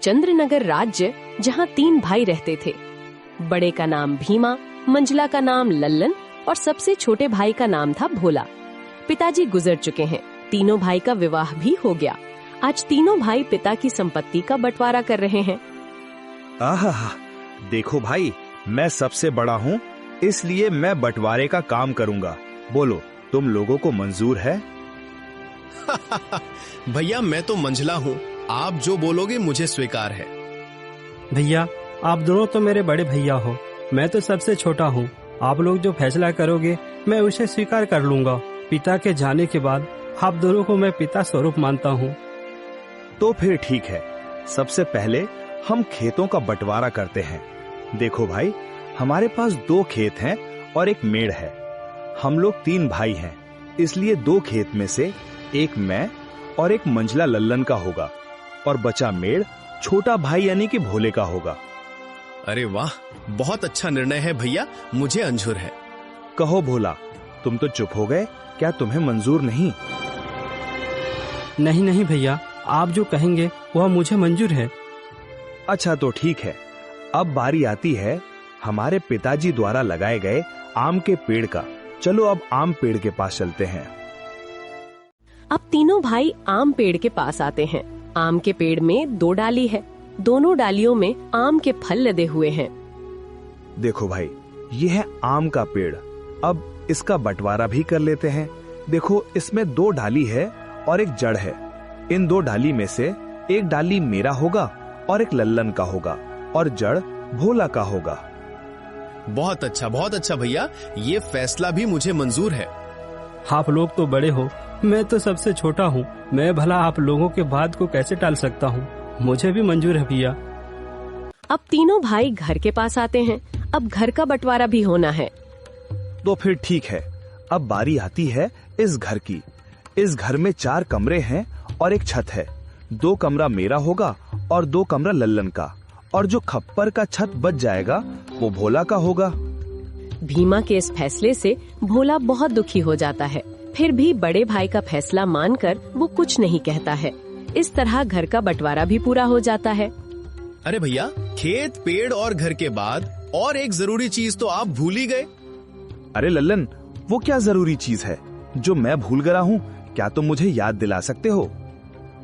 चंद्रनगर राज्य, जहाँ 3 भाई रहते थे। बड़े का नाम भीमा, मंझला का नाम लल्लन और सबसे छोटे भाई का नाम था भोला। पिताजी गुजर चुके हैं। तीनों भाई का विवाह भी हो गया। आज तीनों भाई पिता की संपत्ति का बंटवारा कर रहे हैं। आहा, देखो भाई, मैं सबसे बड़ा हूँ, इसलिए मैं बंटवारे का काम करूँगा। बोलो, तुम लोगों को मंजूर है? भैया, मैं तो मंझला हूँ, आप जो बोलोगे मुझे स्वीकार है। भैया, आप दोनों तो मेरे बड़े भैया हो, मैं तो सबसे छोटा हूँ। आप लोग जो फैसला करोगे मैं उसे स्वीकार कर लूंगा। पिता के जाने के बाद आप दोनों को मैं पिता स्वरूप मानता हूँ। तो फिर ठीक है, सबसे पहले हम खेतों का बंटवारा करते हैं। देखो भाई, हमारे पास 2 खेत हैं और एक मेड़ है। हम लोग 3 भाई हैं, इसलिए 2 खेत में से एक मैं और एक मंझला लल्लन का होगा और बचा मेड़ छोटा भाई यानी कि भोले का होगा। अरे वाह, बहुत अच्छा निर्णय है भैया, मुझे मंजूर है। कहो भोला, तुम तो चुप हो गए, क्या तुम्हें मंजूर नहीं? नहीं भैया, आप जो कहेंगे वह मुझे मंजूर है। अच्छा तो ठीक है, अब बारी आती है हमारे पिताजी द्वारा लगाए गए आम के पेड़ का। चलो अब आम पेड़ के पास चलते हैं। अब तीनों भाई आम पेड़ के पास आते हैं। आम के पेड़ में 2 डाली है, दोनों डालियों में आम के फल लदे हुए हैं। देखो भाई, ये है आम का पेड़। अब इसका बंटवारा भी कर लेते हैं। देखो, इसमें 2 डाली है और एक जड़ है। इन 2 डाली में से एक डाली मेरा होगा और एक लल्लन का होगा और जड़ भोला का होगा। बहुत अच्छा भैया, ये फैसला भी मुझे मंजूर है। आप लोग तो बड़े हो, मैं तो सबसे छोटा हूँ। मैं भला आप लोगों के बात को कैसे टाल सकता हूँ? मुझे भी मंजूर है भैया। अब तीनों भाई घर के पास आते हैं। अब घर का बंटवारा भी होना है। तो फिर ठीक है, अब बारी आती है इस घर की। इस घर में 4 कमरे हैं और एक छत है। 2 कमरा मेरा होगा और 2 कमरा लल्लन का, और जो खप्पर का छत बच जाएगा वो भोला का होगा। भीमा के इस फैसले से भोला बहुत दुखी हो जाता है। फिर भी बड़े भाई का फैसला मानकर वो कुछ नहीं कहता है। इस तरह घर का बंटवारा भी पूरा हो जाता है। अरे भैया, खेत, पेड़ और घर के बाद और एक जरूरी चीज तो आप भूल ही गए। अरे लल्लन, वो क्या जरूरी चीज है जो मैं भूल गया हूँ? क्या तुम मुझे याद दिला सकते हो?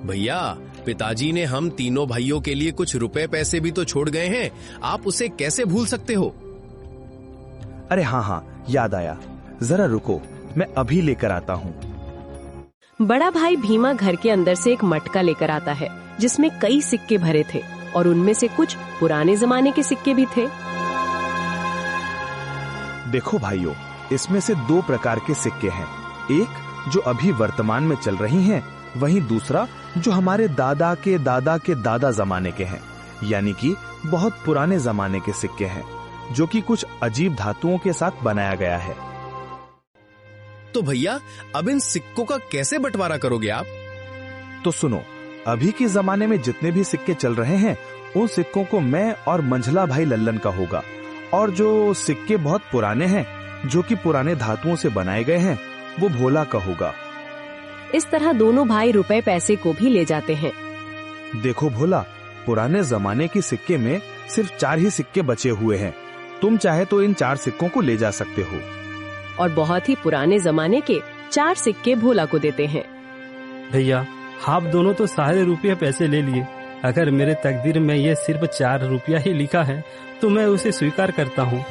भैया, पिताजी ने हम तीनों भाइयों के लिए कुछ रुपए पैसे भी तो छोड़ गए हैं, आप उसे कैसे भूल सकते हो? अरे हाँ, याद आया, जरा रुको, मैं अभी लेकर आता हूँ। बड़ा भाई भीमा घर के अंदर से एक मटका लेकर आता है, जिसमें कई सिक्के भरे थे और उनमें से कुछ पुराने जमाने के सिक्के भी थे। देखो भाइयों, इसमें से 2 प्रकार के सिक्के हैं। एक जो अभी वर्तमान में चल रही हैं, वहीं दूसरा जो हमारे दादा के दादा के दादा जमाने के हैं, यानी कि बहुत पुराने जमाने के सिक्के हैं, जो कि कुछ अजीब धातुओं के साथ बनाया गया है। तो भैया, अब इन सिक्कों का कैसे बंटवारा करोगे आप? तो सुनो, अभी के जमाने में जितने भी सिक्के चल रहे हैं, उन सिक्कों को मैं और मंझला भाई लल्लन का होगा, और जो सिक्के बहुत पुराने हैं, जो कि पुराने धातुओं से बनाए गए हैं, वो भोला का होगा। इस तरह दोनों भाई रुपए पैसे को भी ले जाते हैं। देखो भोला, पुराने जमाने के सिक्के में सिर्फ 4 ही सिक्के बचे हुए हैं। तुम चाहे तो इन 4 सिक्कों को ले जा सकते हो। और बहुत ही पुराने जमाने के 4 सिक्के भोला को देते हैं। भैया, आप दोनों तो सारे रुपये पैसे ले लिए। अगर मेरे तकदीर में ये सिर्फ 4 रुपया ही लिखा है तो मैं उसे स्वीकार करता हूँ।